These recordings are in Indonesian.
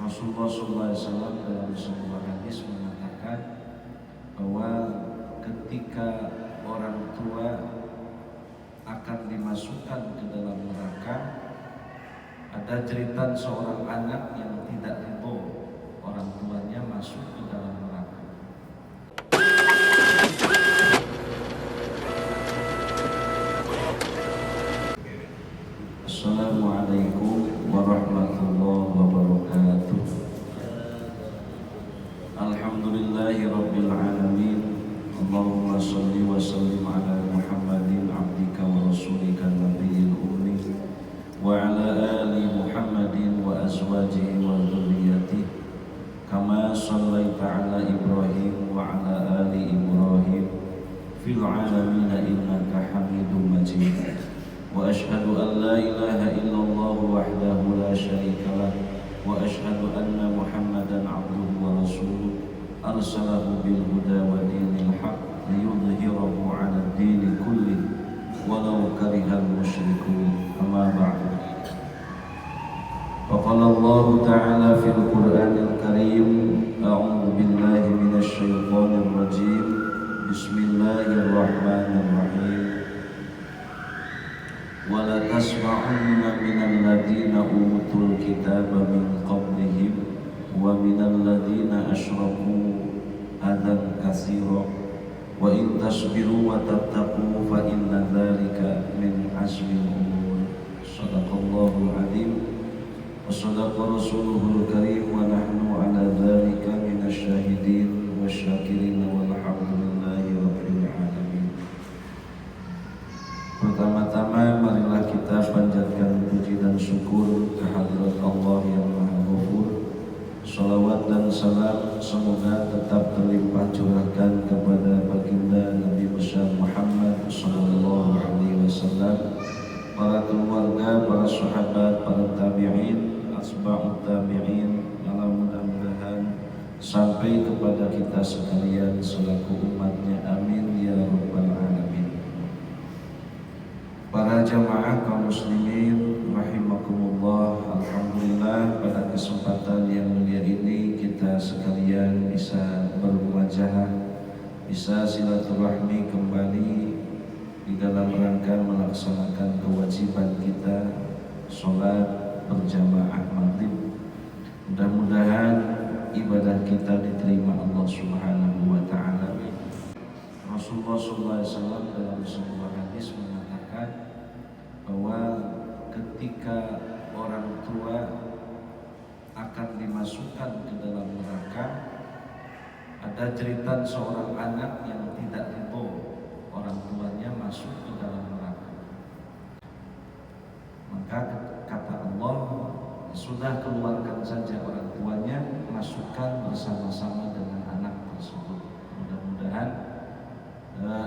Rasulullah SAW dalam sebuah hadis mengatakan bahwa ketika orang tua akan dimasukkan ke dalam neraka, ada cerita seorang anak yang tidak ridho orang tuanya masuk ke dalam neraka. Assalamualaikum warahmatullahi wabarakatuh. Alhamdulillahi rabbil alamin. Allahumma salli wa sallim ala Muhammadin abdika wa rasulika nabiyil ummi wa ala ali Muhammadin wa azwajihi wa dhurriyyatihi kama sallaita ala Ibrahim wa ala ali Ibrahim fil alamin innaka Hamidum Majid. Wa ashhadu an la ilaha illallah wahdahu la syarika lah wa ashhadu anna Muhammadan abduhu wa rasuluh arsalahu bil huda wa dinil haq liyudhhirahu 'ala ad-din kullih walau karihal musyrikun. Amma ba'du. Faqala Allah ta'ala fil Qur'anil Karim, a'udzu billahi minasy syaithanir rajim. Bismillahirrahmanirrahim. Wala tasma'unna minal ladina utul kitaba min qablihim wa minal ladina asyraku adan katsira wa in tasbiru wa tattaqu fa inna dzalika min azmil umur. Shadaqallahul azim wa shadaqa rasuluhul karim wa nahnu ala dzalika minasy syahidin wasyakirin walhamdulillahi rabbil alamin. Pertama-tama marilah kita panjatkan puji dan syukur kehadirat Allah yang Maha Ghafur. Salawat dan salam semoga tetap terlimpah curahkan kepada baginda Nabi besar Muhammad sallallahu alaihi wasallam, para keluarga, para sahabat, para tabi'in, asba'ut tabi'in, mudah-mudahan sampai kepada kita sekalian selaku umatnya, amin ya rabbal alamin. Para jamaah kaum muslimin rahimakumullah, alhamdulillah pada kesempatan yang mulia ini kita sekalian bisa bermuajahah, bisa silaturahmi kembali di dalam rangka melaksanakan kewajiban kita sholat berjamaah maghrib. Mudah-mudahan ibadah kita diterima Allah Subhanahu wa ta'ala. Rasulullah SAW dalam sebuah hadis mengatakan bahwa ketika orang tua akan dimasukkan ke dalam neraka, ada cerita seorang anak yang tidak ridho orang tuanya masuk ke dalam neraka. Maka kata Allah, sudah keluarkan saja orang tuanya, masukkan bersama-sama dengan anak tersebut. Mudah-mudahan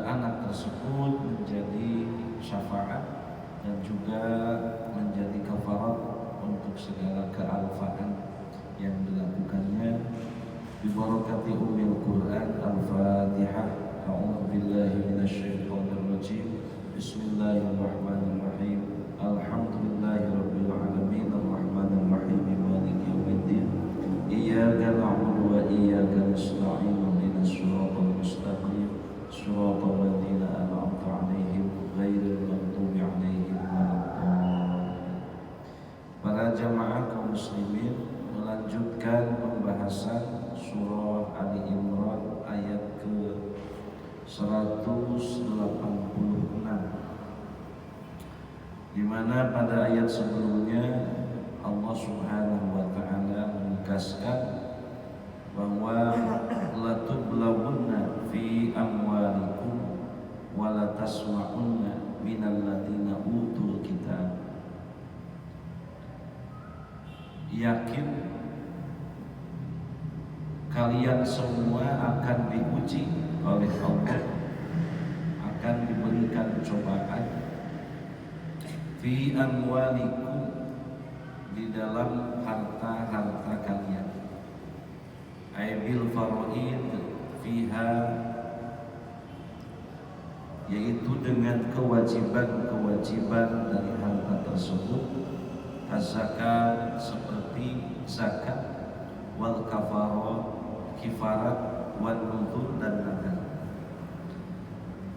anak tersebut menjadi syafaat dan juga menjadi kafarat untuk segala kealfaan yang dilakukannya. Bi barakati ummil Quran. Al-Fatihah. A'udzu billahi minasy syaithanir rajim. Bismillahirrahmanirrahim. Alhamdulillahirabbil alamin arrahmanir rahim maliki yaumiddin. Iyyaka na'budu wa iyyaka nasta'in. Ihdinas siratal mustaqim. Shiratal ladzina an'amta 'alaihim ghairil maghdubi 'alaihim waladdallin. Para jamaah kaum muslimin, melanjutkan pembahasan surah Ali Imran ayat ke 186, di mana pada ayat sebelumnya Allah Subhanahu wa ta'ala menegaskan bahwa latublawunna fi amwalikum wa la tasma'unna minal ladina utul kitab. Yakin kalian semua akan diuji oleh Allah, akan diberikan cobaan fi amwalikum, di dalam harta-harta kalian, aibil faraid fiha, yaitu dengan kewajiban-kewajiban dari harta tersebut, zakat seperti zakat wal kifarat wan nuzur dan nadar.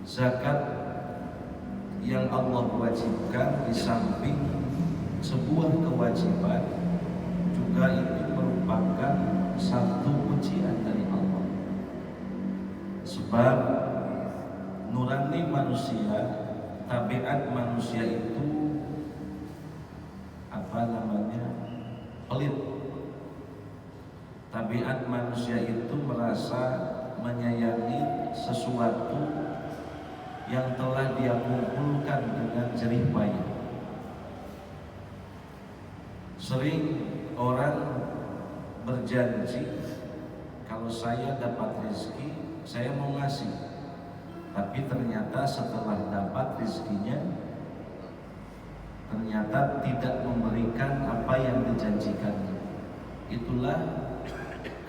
Zakat yang Allah wajibkan di samping sebuah kewajiban juga itu merupakan satu ujian dari Allah. Sebab nurani manusia, tabiat manusia itu pelit. Tabiat manusia itu merasa menyayangi sesuatu yang telah dia kumpulkan dengan jerih payah. Sering orang berjanji, kalau saya dapat rezeki, saya mau ngasih. Tapi ternyata setelah dapat rezekinya, ternyata tidak memberikan apa yang dijanjikannya. Itulah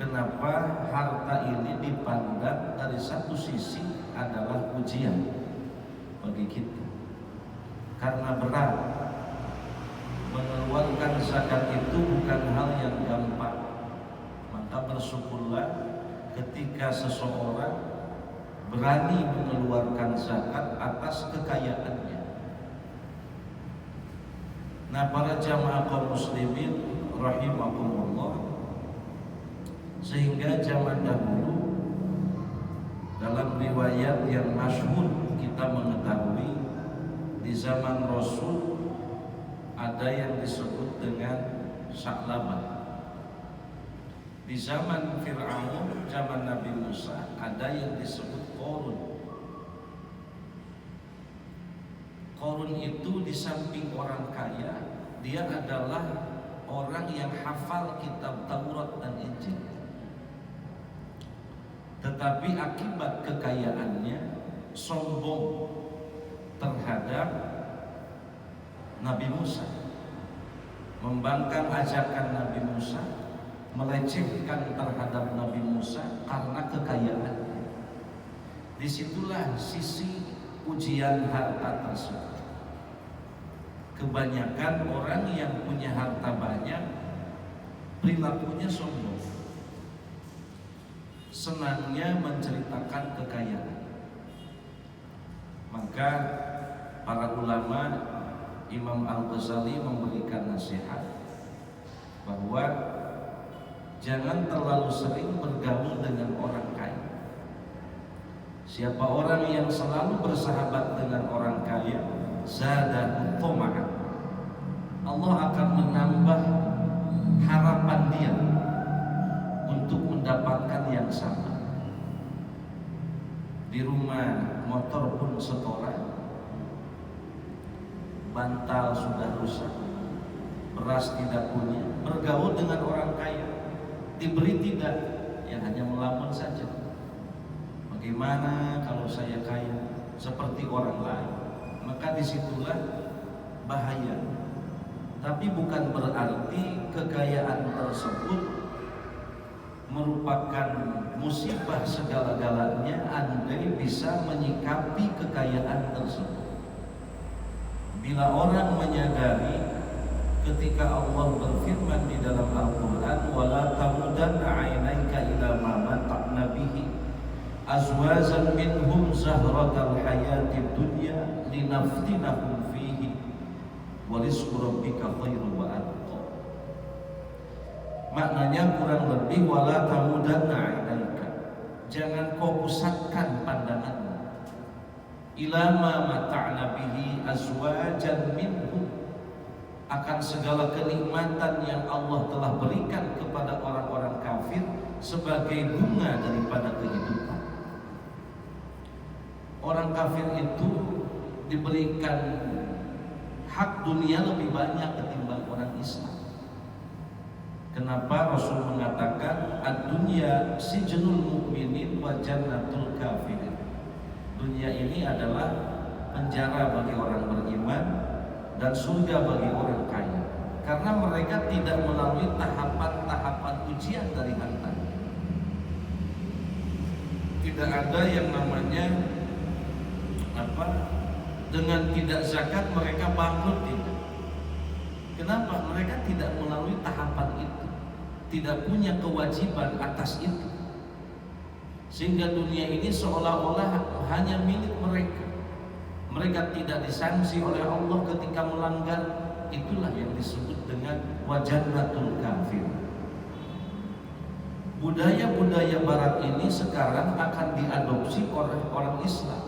kenapa harta ini dipandang dari satu sisi adalah ujian bagi kita. Karena berat, mengeluarkan zakat itu bukan hal yang gampang. Maka bersyukurlah ketika seseorang berani mengeluarkan zakat atas kekayaannya. Nah, para jamaah kaum muslimin rahimakumullah, sehingga zaman dahulu dalam riwayat yang masyhur kita mengetahui di zaman Rasul ada yang disebut dengan Sa'labah. Di zaman Fir'aun, zaman Nabi Musa, ada yang disebut Qarun. Qarun itu di samping orang kaya, dia adalah orang yang hafal kitab Taurat dan Injil. Tetapi akibat kekayaannya sombong terhadap Nabi Musa, membangkang ajakan Nabi Musa, melecehkan terhadap Nabi Musa karena kekayaannya. Disitulah sisi ujian harta tersebut. Kebanyakan orang yang punya harta banyak perilakunya sombong, senangnya menceritakan kekayaan. Maka para ulama, Imam Al-Ghazali memberikan nasihat bahwa jangan terlalu sering bergaul dengan orang kaya. Siapa orang yang selalu bersahabat dengan orang kaya, zadahu tama'an, Allah akan menambah harapan dia untuk mendapatkan yang sama. Di rumah motor pun setoran, bantal sudah rusak, beras tidak punya, bergaul dengan orang kaya, diberi tidak, yang hanya melamun saja. Bagaimana kalau saya kaya seperti orang lain? Maka disitulah bahaya. Tapi bukan berarti kekayaan tersebut merupakan musibah segala-galanya andai bisa menyikapi kekayaan tersebut. Bila orang menyadari ketika Allah berfirman di dalam Al-Quran, wala tamudanna 'ainaika ila ma mata'na bihi azwazan minhum zahratal hayatid dunya linaftinahum fihi wa rizqu rabbika khairu wa abqa. Maknanya kurang lebih wala tamudanna 'ainaika, jangan kau pusatkan pandanganmu ila ma mata'na bihi azwajan minhum, akan segala kenikmatan yang Allah telah berikan kepada orang-orang kafir sebagai bunga daripada kehidupan. Orang kafir itu diberikan hak dunia lebih banyak ketimbang orang Islam. Kenapa Rasul mengatakan ad-dunya sijnul mu'minin wa jannatul kafirin? Dunia ini adalah penjara bagi orang beriman dan surga bagi orang kaya, karena mereka tidak melalui tahapan-tahapan ujian dari harta. Tidak ada yang namanya dengan tidak zakat mereka bangkrut, tidak. Kenapa? Mereka tidak melalui tahapan itu. tidak punya kewajiban atas itu, sehingga dunia ini seolah-olah hanya milik mereka. Mereka tidak disanksi oleh Allah ketika melanggar. Itulah yang disebut dengan wajannatul kafir. Budaya-budaya barat ini sekarang akan diadopsi oleh orang Islam.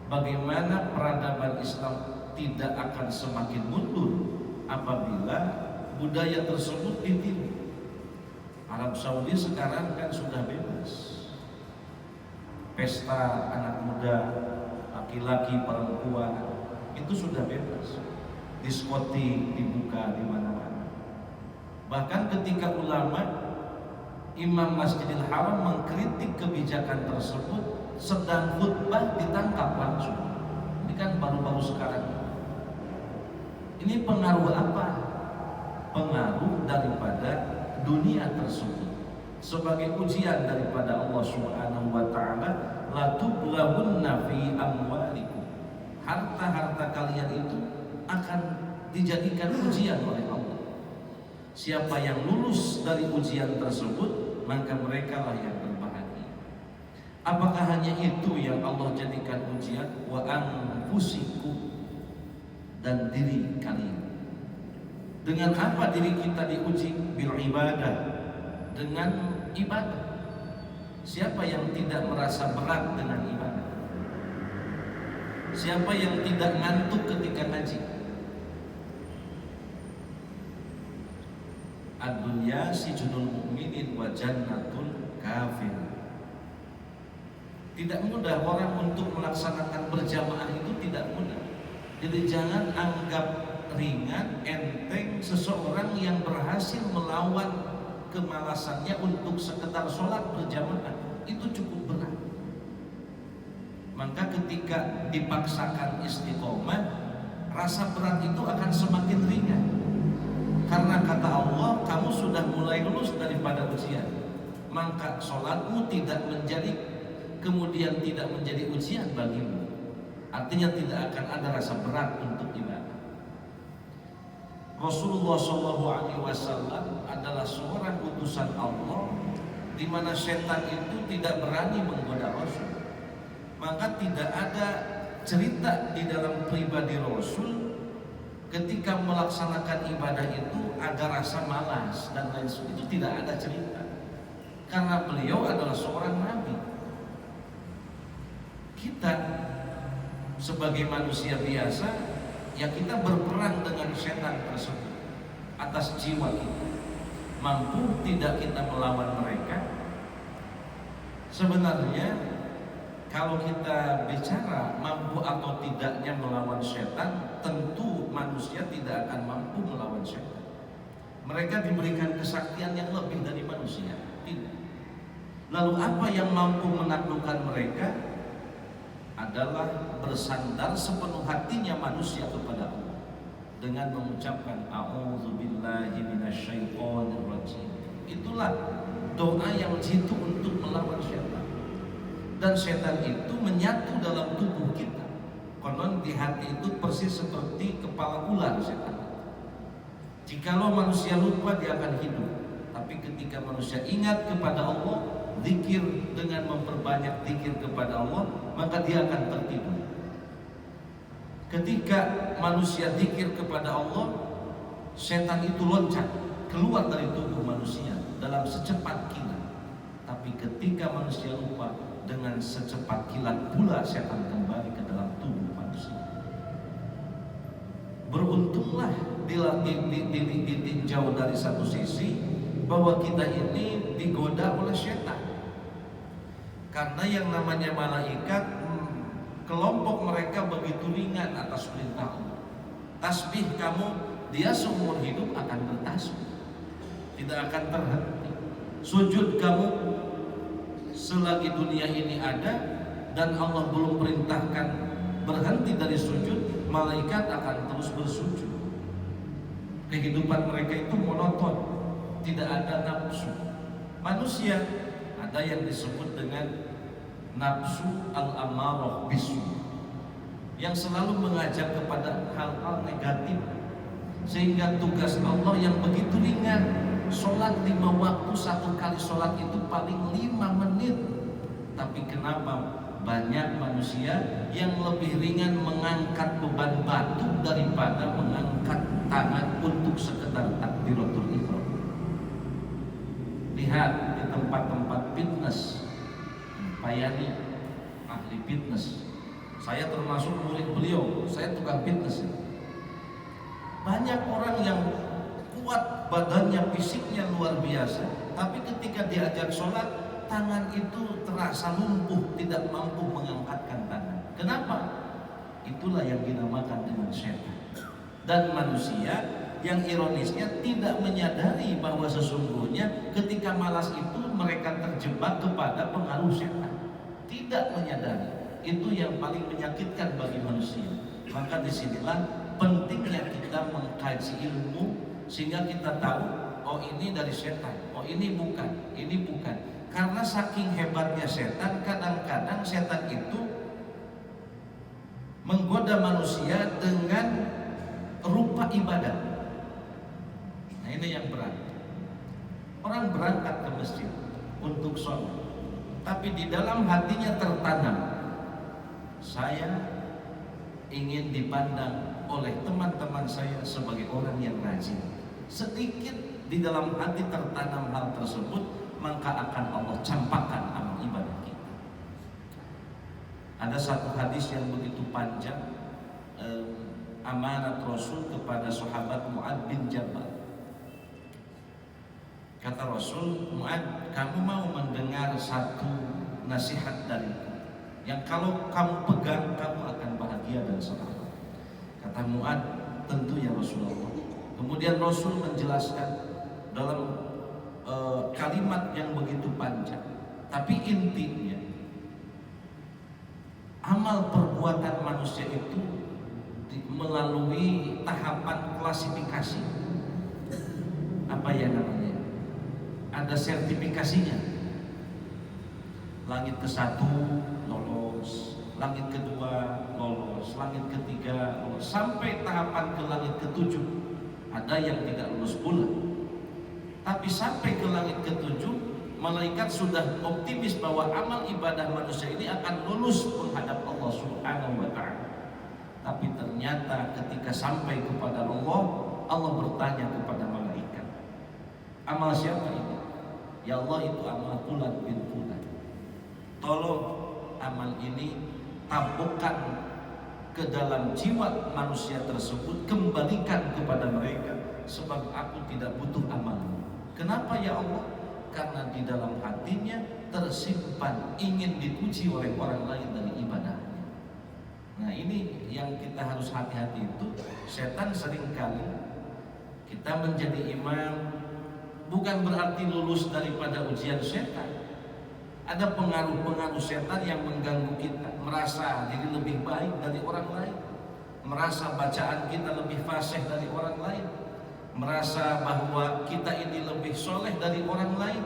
Bagaimana peradaban Islam tidak akan semakin mundur apabila budaya tersebut ditiru. Arab Saudi sekarang kan sudah bebas. Pesta anak muda, laki-laki, perempuan itu sudah bebas. Diskotik dibuka di mana-mana. Bahkan ketika ulama Imam Masjidil Haram mengkritik kebijakan tersebut, sedang khutbah ditangkap langsung. Ini kan baru-baru sekarang. Ini pengaruh apa? Pengaruh daripada dunia tersebut sebagai ujian daripada Allah Subhanahu wa taala. La tublahunna fi amwalikum. Harta-harta kalian itu akan dijadikan ujian oleh Allah. Siapa yang lulus dari ujian tersebut, maka mereka lah yang berbahagia. Apakah hanya itu yang Allah jadikan ujian? Wa anfusikum, dan diri kalian. Dengan apa diri kita diuji? Bil ibadah, dengan ibadah. Siapa yang tidak merasa berat dengan ibadah? Siapa yang tidak ngantuk ketika ngaji? Ad-dunya sijnul mu'minin wa jannatul kafir. Tidak mudah orang untuk melaksanakan berjamaah, itu tidak mudah. Jadi jangan anggap ringan, enteng seseorang yang berhasil melawan kemalasannya untuk sekedar sholat berjamaah. Itu cukup berat. Maka ketika dipaksakan istiqomah, rasa berat itu akan semakin ringan. Karena kata Allah, kamu sudah mulai lulus daripada ujian, maka sholatmu tidak menjadi, kemudian tidak menjadi ujian bagimu. Artinya tidak akan ada rasa berat untuk ibadah. Rasulullah SAW adalah seorang utusan Allah, di mana setan itu tidak berani menggoda Rasul. Maka tidak ada cerita di dalam pribadi Rasul ketika melaksanakan ibadah itu ada rasa malas dan lain sebagainya. Itu tidak ada cerita, karena beliau adalah seorang nabi. Kita sebagai manusia biasa, ya kita berperang dengan setan tersebut atas jiwa kita. Mampu tidak kita melawan mereka? Sebenarnya kalau kita bicara mampu atau tidaknya melawan setan, tentu manusia tidak akan mampu melawan setan. Mereka diberikan kesaktian yang lebih dari manusia. Tidak. Lalu apa yang mampu menaklukkan mereka? Adalah bersandar sepenuh hatinya manusia kepada Allah dengan mengucapkan a'udzubillahi minasyaitonir rajim. Itulah doa yang jitu untuk melawan setan. Dan setan itu menyatu dalam tubuh kita. Konon di hati itu persis seperti kepala ular setan. Jikalau manusia lupa, dia akan hidup. Tapi ketika manusia ingat kepada Allah, zikir, dengan memperbanyak zikir kepada Allah, maka dia akan tertidur. Ketika manusia zikir kepada Allah, setan itu loncat keluar dari tubuh manusia dalam secepat kilat. Tapi ketika manusia lupa, dengan secepat kilat pula setan kembali ke dalam tubuh manusia. Beruntunglah ditinjau dari satu sisi bahwa kita ini digoda oleh setan. Karena yang namanya malaikat, kelompok mereka begitu ringan atas perintah Allah. Tasbih kamu, dia seumur hidup akan bertasbih, tidak akan terhenti. Sujud kamu, selagi dunia ini ada dan Allah belum perintahkan berhenti dari sujud, malaikat akan terus bersujud. Kehidupan mereka itu monoton, tidak ada nafsu. Manusia ada yang disebut dengan nafsu al-amarah bisu, yang selalu mengajak kepada hal-hal negatif, sehingga tugas Allah yang begitu ringan sholat 5 waktu, satu kali sholat itu paling 5 menit. Tapi kenapa banyak manusia yang lebih ringan mengangkat beban batu daripada mengangkat tangan untuk sekedar takbiratul ihram? Lihat di tempat-tempat fitness, Pak Yani ahli fitness, saya termasuk murid beliau, saya tukang fitness. Banyak orang yang kuat badannya, fisiknya luar biasa, tapi ketika diajak sholat, tangan itu terasa lumpuh, tidak mampu mengangkatkan tangan. Kenapa? Itulah yang dinamakan dengan syaitan. Dan manusia yang ironisnya tidak menyadari bahwa sesungguhnya ketika malas itu mereka terjebak kepada pengaruh syaitan. Tidak menyadari. Itu yang paling menyakitkan bagi manusia. Maka disinilah pentingnya kita mengkaji ilmu sehingga kita tahu, oh ini dari setan, oh ini bukan, ini bukan. Karena saking hebatnya setan, kadang-kadang setan itu menggoda manusia dengan rupa ibadah. Nah ini yang berat. Orang berangkat ke masjid untuk sholat, tapi di dalam hatinya tertanam, saya ingin dipandang oleh teman-teman saya sebagai orang yang rajin. Sedikit di dalam hati tertanam hal tersebut, maka akan Allah campakkan amal ibadah kita. Ada satu hadis yang begitu panjang, amanat Rasul kepada sahabat Mu'ad bin Jabal. Kata Rasul, Mu'ad, kamu mau mendengar satu nasihat dariku yang kalau kamu pegang kamu akan bahagia dan selamat. Kata Mu'ad, tentu ya Rasulullah. Kemudian Rasul menjelaskan dalam kalimat yang begitu panjang, tapi intinya amal perbuatan manusia itu melalui tahapan klasifikasi. Apa ya namanya? Ada sertifikasinya. Langit ke-1 lolos, langit kedua lolos, langit ketiga lolos, sampai tahapan ke langit ke-7. Ada yang tidak lulus pula. Tapi sampai ke langit ke-7, malaikat sudah optimis bahwa amal ibadah manusia ini akan lulus menghadap Allah Subhanahu wa ta'ala. Tapi ternyata ketika sampai kepada Allah, Allah bertanya kepada malaikat, amal siapa ini? Ya Allah, itu amal fulan bin fulan. Tolong amal ini tabukkan ke dalam jiwa manusia tersebut, kembalikan kepada mereka, sebab aku tidak butuh amalmu. Kenapa ya Allah? Karena di dalam hatinya tersimpan ingin dipuji oleh orang lain dari ibadahnya. Nah ini yang kita harus hati-hati itu. Setan seringkali kita menjadi imam bukan berarti lulus daripada ujian setan. Ada pengaruh-pengaruh setan yang mengganggu kita, merasa diri lebih baik dari orang lain, merasa bacaan kita lebih fasih dari orang lain, merasa bahwa kita ini lebih soleh dari orang lain.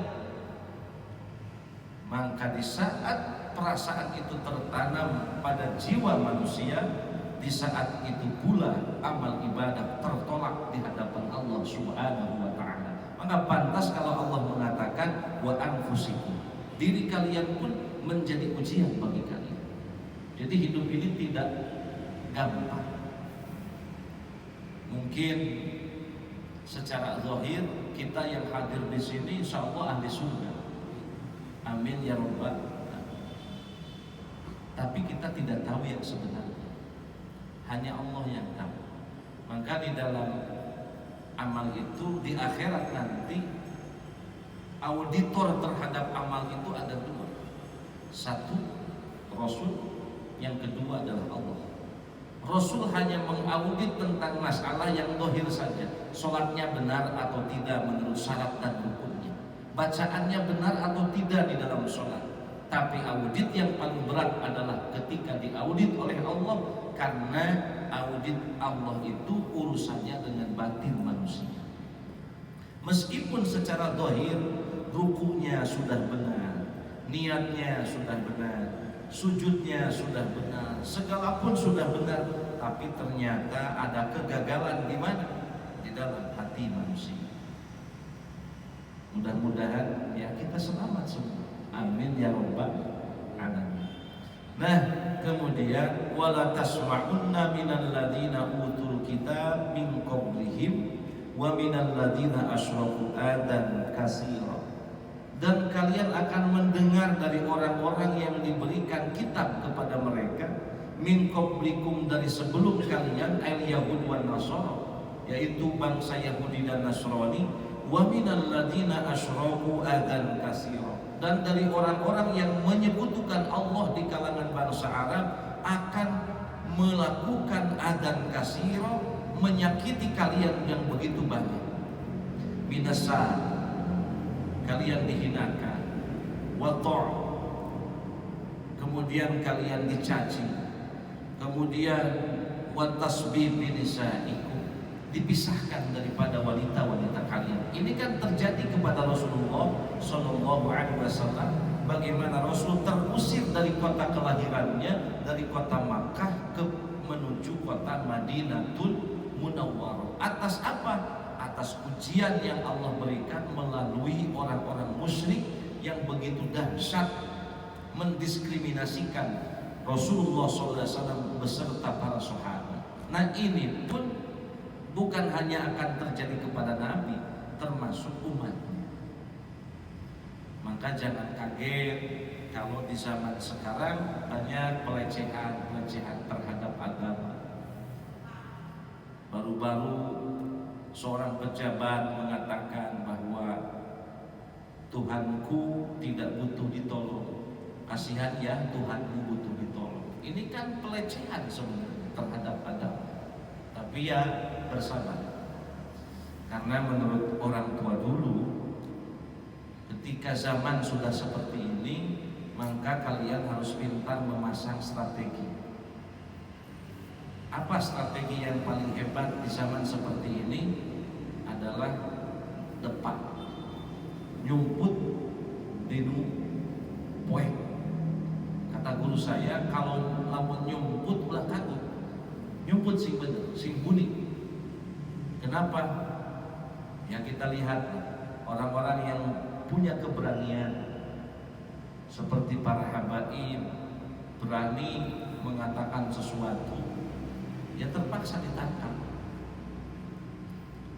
Maka di saat perasaan itu tertanam pada jiwa manusia, di saat itu pula amal ibadah tertolak di hadapan Allah Subhanahu wa ta'ala. Maka pantas kalau Allah mengatakan wa anfusikum, diri kalian pun menjadi ujian bagi kalian. Jadi hidup ini tidak gampang. Mungkin secara zahir kita yang hadir di sini insya Allah ahli surga. Amin ya rabbal alamin. Tapi kita tidak tahu yang sebenarnya. Hanya Allah yang tahu. Maka di dalam amal itu di akhirat nanti auditor terhadap amal itu ada dua. Satu Rasul, yang kedua adalah Allah. Rasul hanya mengaudit tentang masalah yang dohir saja, sholatnya benar atau tidak menurut syarat dan rukunnya, bacaannya benar atau tidak di dalam sholat. Tapi audit yang paling berat adalah ketika diaudit oleh Allah, karena audit Allah itu urusannya dengan batin manusia. Meskipun secara dohir rukunya sudah benar, niatnya sudah benar, sujudnya sudah benar, segala pun sudah benar, tapi ternyata ada kegagalan di mana? Di dalam hati manusia. Mudah-mudahan ya kita selamat semua. Amin ya rabbal alamin. Nah, kemudian wala tasma'unna minal ladzina utul kitab min qablihim wa minal ladzina asyraku adan katsira. Dan kalian akan mendengar dari orang-orang yang diberikan kitab kepada mereka min qablikum, dari sebelum kalian, al yahud wan nasara, yaitu bangsa Yahudi dan Nasrani, wa minal ladzina asyraku adan katsira, dan dari orang-orang yang menyekutukan Allah di kalangan bangsa Arab akan melakukan adan katsira, menyakiti kalian yang begitu banyak. Binasa, kalian dihinakan, wa kemudian kalian dicaci, kemudian wa tasbih binisaikum, dipisahkan daripada wanita-wanita kalian. Ini kan terjadi kepada Rasulullah Shallallahu Alaihi Wasallam. Bagaimana Rasul terusir dari kota kelahirannya, dari kota Makkah menuju kota Madinatul Munawwarah. Atas apa? Atas ujian yang Allah berikan melalui orang-orang musyrik yang begitu dahsyat mendiskriminasikan Rasulullah SAW beserta para sahabat. Nah, ini pun bukan hanya akan terjadi kepada Nabi, termasuk umatnya. Maka jangan kaget kalau di zaman sekarang banyak pelecehan terhadap agama. Baru-baru seorang pejabat mengatakan bahwa Tuhanku tidak butuh ditolong. Kasihan ya, Tuhanmu butuh ditolong. Ini kan pelecehan sebenarnya terhadap agama. Tapi ya bersabar. Karena menurut orang tua dulu, ketika zaman sudah seperti ini, maka kalian harus pintar memasang strategi. Apa strategi yang paling hebat di zaman seperti ini? Adalah depan, nyumput dinu poek. Kata guru saya, kalau lamun nyumput ulah takut, nyumput sing bener, sing buni. Kenapa? Ya kita lihat orang-orang yang punya keberanian seperti para habaib, berani mengatakan sesuatu, ya terpaksa ditangkap.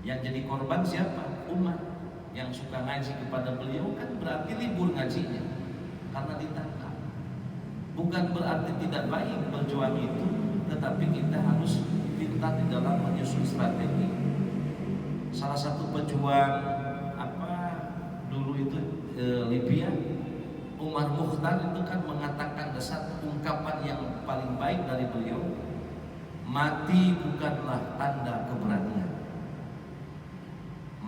Yang jadi korban siapa? Umat yang suka ngaji kepada beliau kan berarti libur ngajinya karena ditangkap. Bukan berarti tidak baik berjuang itu, tetapi kita harus pintar di dalam menyusun strategi. Salah satu pejuang dulu itu Libya, Umar Mukhtar itu kan mengatakan satu ungkapan yang paling baik dari beliau, mati bukanlah tanda keberanian.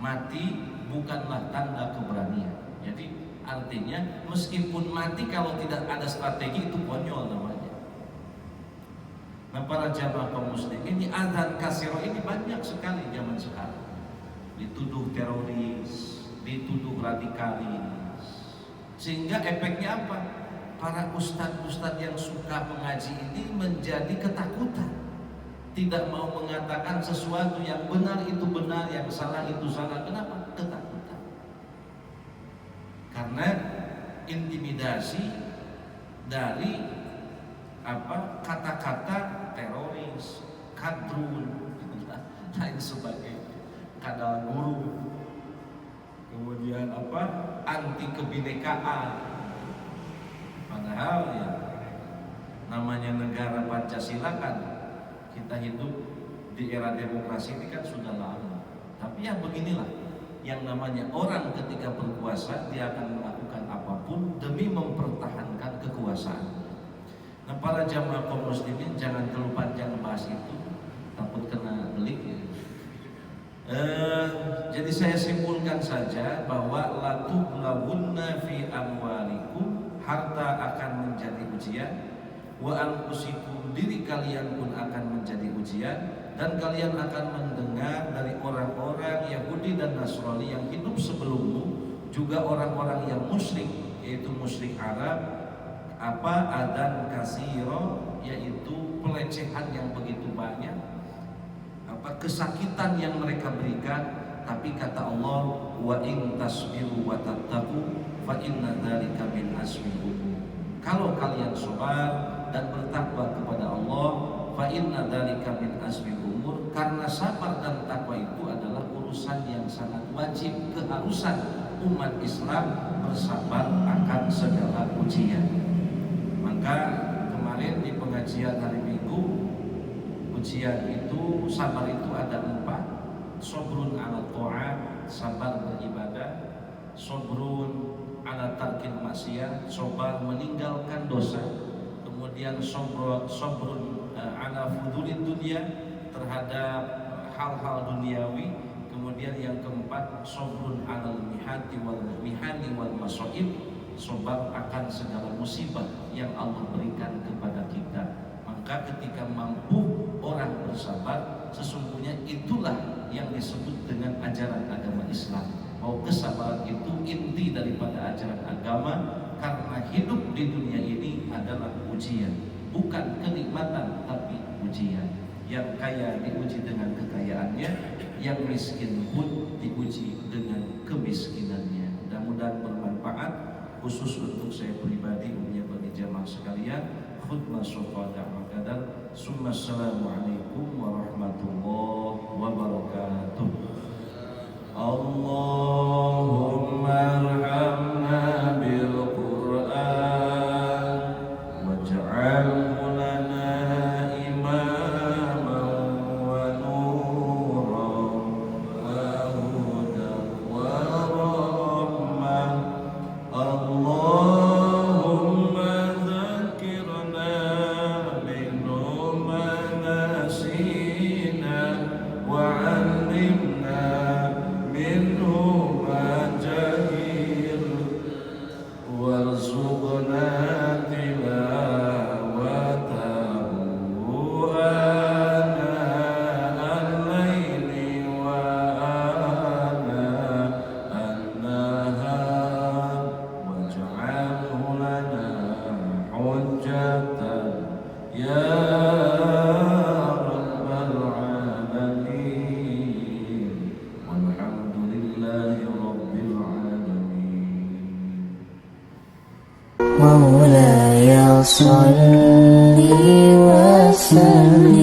Mati bukanlah tanda keberanian. Jadi artinya meskipun mati kalau tidak ada strategi itu konyol namanya. Nah, para jamaah kaum muslimin, ini adzan katsira ini banyak sekali zaman sekarang. Dituduh teroris, dituduh radikalis. Sehingga efeknya apa? Para ustadz-ustadz yang suka mengaji ini menjadi ketakutan. Tidak mau mengatakan sesuatu yang benar itu benar, yang salah itu salah. Kenapa? Ketakutan. Karena intimidasi dari kata-kata teroris, kadrun, lain sebagainya, kadal guru, kemudian anti kebinekaan. Padahal ya namanya negara Pancasila kan, kita hidup di era demokrasi ini kan sudah lama. Tapi ya beginilah, yang namanya orang ketika berkuasa dia akan melakukan apapun demi mempertahankan kekuasaan. Nah, para jamaah kaum muslimin jangan terlalu panjang bahas itu, takut kena delik ya. Jadi saya simpulkan saja bahwa latublawunna fi amwalikum, harta akan menjadi ujian, wa anfusikum, diri kalian pun akan menjadi ujian, dan kalian akan mendengar dari orang-orang Yahudi dan Nasrani yang hidup sebelummu, juga orang-orang yang musyrik, yaitu musyrik Arab, adan kasiro, yaitu pelecehan yang begitu banyak, kesakitan yang mereka berikan. Tapi kata Allah, wa in tasbiru wa tattaqu fa inna dzalika min azmil umur. Kalau kalian sabar dan bertakwa kepada Allah, fa inna dzalika min azmil umur, karena sabar dan takwa itu adalah urusan yang sangat wajib, keharusan umat Islam bersabar akan segala ujian. Maka kemarin di pengajian hari Minggu, ujian itu, sabar itu ada 4. Sobrun ala ta'at, sabar beribadah. Sobrun ala tarkil maksiat, sabar meninggalkan dosa. Kemudian sobrun ala fudulid dunia, terhadap hal-hal duniawi. Kemudian yang keempat, sobrun alal mihani wal masoib, sabar akan segala musibah yang Allah berikan kepada kita. Maka ketika mampu orang bersabar, sesungguhnya itulah yang disebut dengan ajaran agama Islam. Bahwa kesabaran itu inti daripada ajaran agama, karena hidup di dunia ini adalah ujian, bukan kenikmatan tapi ujian. Yang kaya diuji dengan kekayaannya, yang miskin pun diuji dengan kemiskinannya. Mudah-mudahan bermanfaat, khusus untuk saya pribadi, umumnya bagi jamaah sekalian. Khutbah syuhada al-qadar. Assalamualaikum warahmatullahi wabarakatuh. Allahumma arhamna bil Qur'an waj'alhu lana imaman wa nuran wa hudan wa rahmah. Allahumma dzakirna minhu ma nasina wa 'allimna minhu ma jahil warzuqna tilawatahu ana al-laili wa ana an-nahar waj'alhu lana hujjatan ya rabbal alamin. Walhamdulillahi rabbil alamin. مولاي صل وسلم